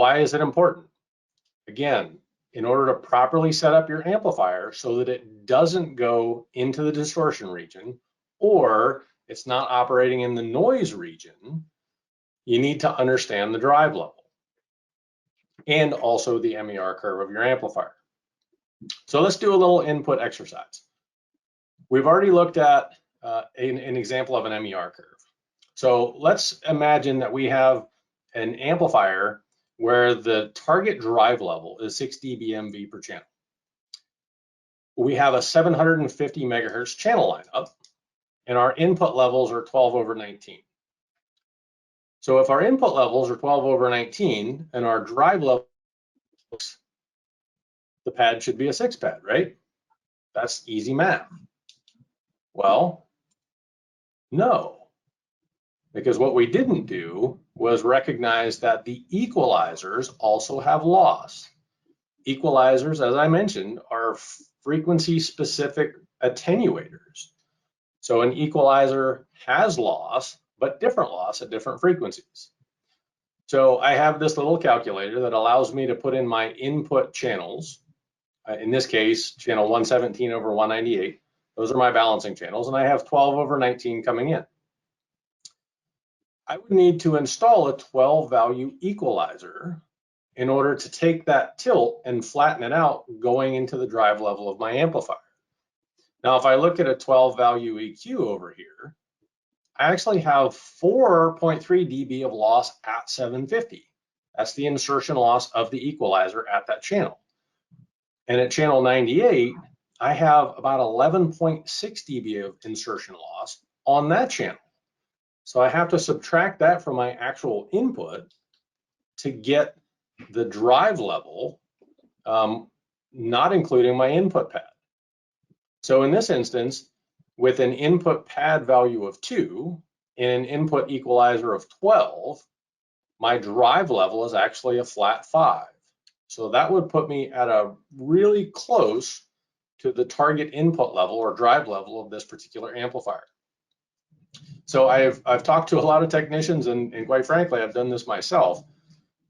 why is it important? Again, in order to properly set up your amplifier so that it doesn't go into the distortion region or it's not operating in the noise region, you need to understand the drive level and also the MER curve of your amplifier. So let's do a little input exercise. We've already looked at an example of an MER curve. So let's imagine that we have an amplifier where the target drive level is 6 dBmV per channel. We have a 750 megahertz channel lineup, and our input levels are 12/19. So if our input levels are 12/19 and our drive level, the pad should be a 6 pad, right? That's easy math. Well, no, because what we didn't do was recognize that the equalizers also have loss. Equalizers, as I mentioned, are frequency-specific attenuators. So an equalizer has loss, but different loss at different frequencies. So I have this little calculator that allows me to put in my input channels. In this case, channel 117/198. Those are my balancing channels, and I have 12/19 coming in. I would need to install a 12 value equalizer in order to take that tilt and flatten it out going into the drive level of my amplifier. Now, if I look at a 12 value EQ over here, I actually have 4.3 dB of loss at 750. That's the insertion loss of the equalizer at that channel. And at channel 98, I have about 11.6 dB of insertion loss on that channel. So I have to subtract that from my actual input to get the drive level, not including my input pad. So in this instance, with an input pad value of 2 and an input equalizer of 12, my drive level is actually a flat 5. So that would put me at a really close to the target input level or drive level of this particular amplifier. So I've talked to a lot of technicians, and quite frankly, I've done this myself,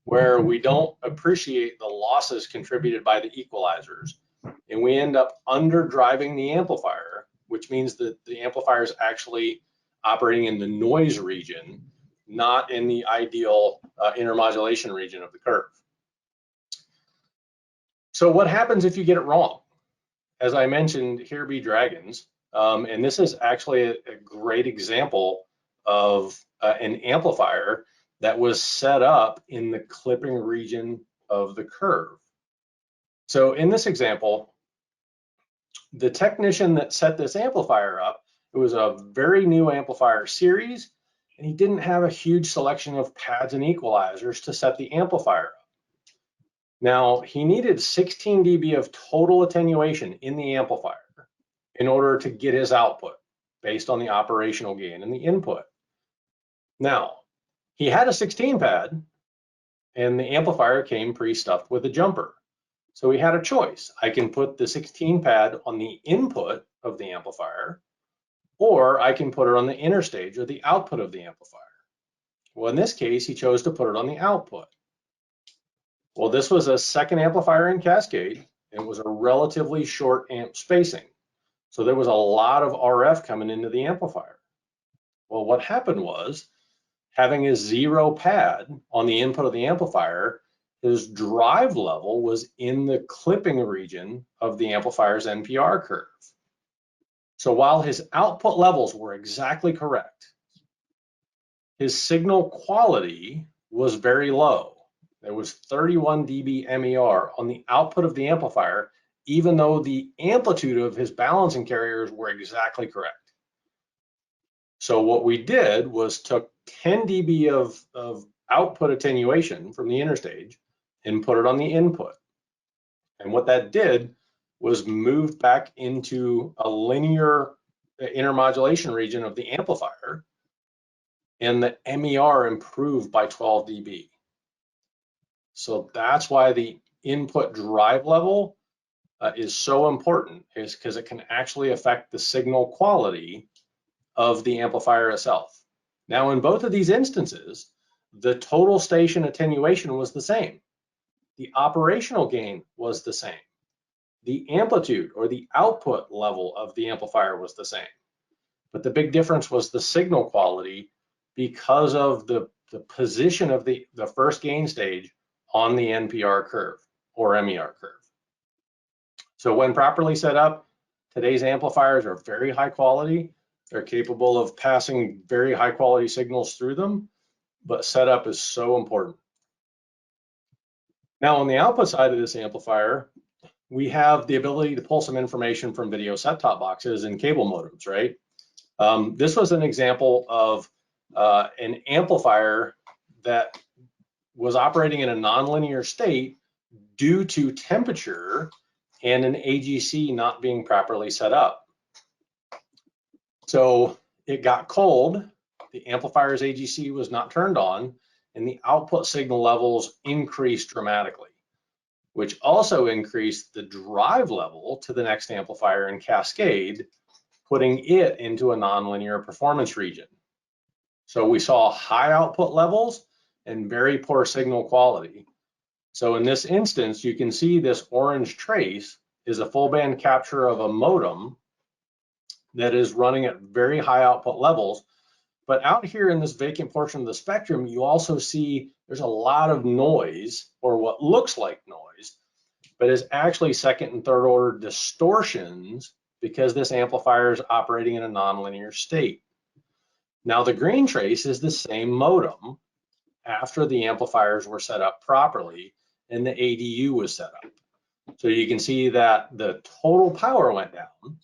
where we don't appreciate the losses contributed by the equalizers, and we end up underdriving the amplifier, which means that the amplifier is actually operating in the noise region, not in the ideal intermodulation region of the curve. So what happens if you get it wrong? As I mentioned, here be dragons, and this is actually a great example of an amplifier that was set up in the clipping region of the curve. So in this example, the technician that set this amplifier up, it was a very new amplifier series, and he didn't have a huge selection of pads and equalizers to set the amplifier up. Now, he needed 16 dB of total attenuation in the amplifier in order to get his output based on the operational gain and the input. Now, he had a 16 pad, and the amplifier came pre-stuffed with a jumper. So he had a choice. I can put the 16 pad on the input of the amplifier, or I can put it on the interstage or the output of the amplifier. Well, in this case, he chose to put it on the output. Well, this was a second amplifier in cascade, and it was a relatively short amp spacing. So there was a lot of RF coming into the amplifier. Well, what happened was, having a 0 pad on the input of the amplifier, his drive level was in the clipping region of the amplifier's NPR curve. So while his output levels were exactly correct, his signal quality was very low. There was 31 dB MER on the output of the amplifier, even though the amplitude of his balancing carriers were exactly correct. So what we did was took 10 dB of output attenuation from the interstage and put it on the input. And what that did was move back into a linear intermodulation region of the amplifier, and the MER improved by 12 dB. So that's why the input drive level is so important, is because it can actually affect the signal quality of the amplifier itself. Now, in both of these instances, the total station attenuation was the same. the operational gain was the same. The amplitude or the output level of the amplifier was the same. But the big difference was the signal quality because of the position of the first gain stage on the NPR curve or MER curve. So when properly set up, today's amplifiers are very high quality. They're capable of passing very high quality signals through them, but setup is so important. Now on the output side of this amplifier, we have the ability to pull some information from video set-top boxes and cable modems, right? This was an example of an amplifier that was operating in a nonlinear state due to temperature and an AGC not being properly set up. So it got cold, the amplifier's AGC was not turned on, and the output signal levels increased dramatically, which also increased the drive level to the next amplifier in cascade, putting it into a nonlinear performance region. So we saw high output levels and very poor signal quality. So in this instance, you can see this orange trace is a full band capture of a modem that is running at very high output levels. But out here in this vacant portion of the spectrum, you also see there's a lot of noise, or what looks like noise, but is actually second and third order distortions because this amplifier is operating in a nonlinear state. Now the green trace is the same modem after the amplifiers were set up properly and the ADU was set up. So you can see that the total power went down,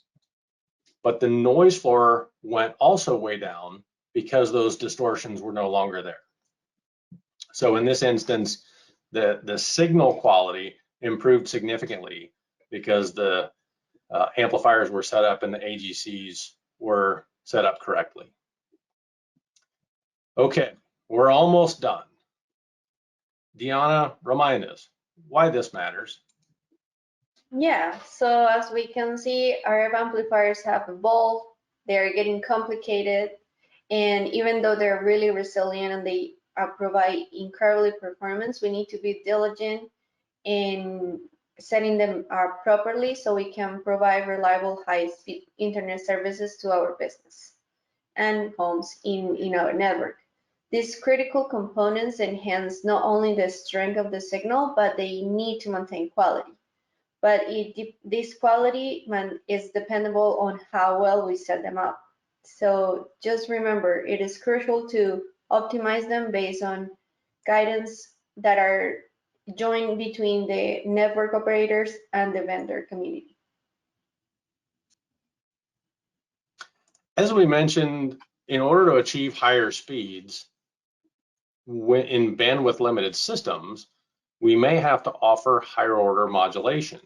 but the noise floor went also way down because those distortions were no longer there. So in this instance, the signal quality improved significantly because the amplifiers were set up and the AGCs were set up correctly. Okay, we're almost done. Deanna, remind us why this matters. Yeah, so as we can see, RF amplifiers have evolved, they're getting complicated, and even though they're really resilient and they provide incredible performance, we need to be diligent in setting them up properly so we can provide reliable high-speed internet services to our business and homes in our network. These critical components enhance not only the strength of the signal, but they need to maintain quality. But this quality is dependable on how well we set them up. So just remember, it is crucial to optimize them based on guidance that are joined between the network operators and the vendor community. As we mentioned, in order to achieve higher speeds in bandwidth limited systems, we may have to offer higher order modulation.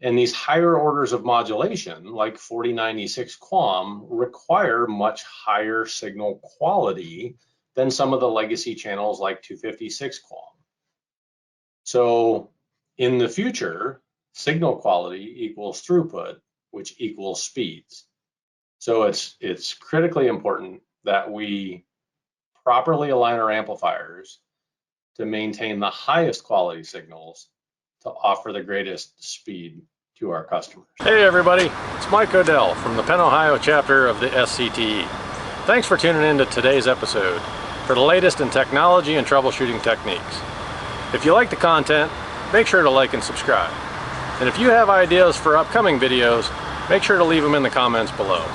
And these higher orders of modulation, like 4096 QAM, require much higher signal quality than some of the legacy channels like 256 QAM. So in the future, signal quality equals throughput, which equals speeds. So it's critically important that we properly align our amplifiers to maintain the highest quality signals to offer the greatest speed to our customers. Hey everybody, it's Mike Odell from the Penn, Ohio chapter of the SCTE. Thanks for tuning in to today's episode for the latest in technology and troubleshooting techniques. If you like the content, make sure to like and subscribe. And if you have ideas for upcoming videos, make sure to leave them in the comments below.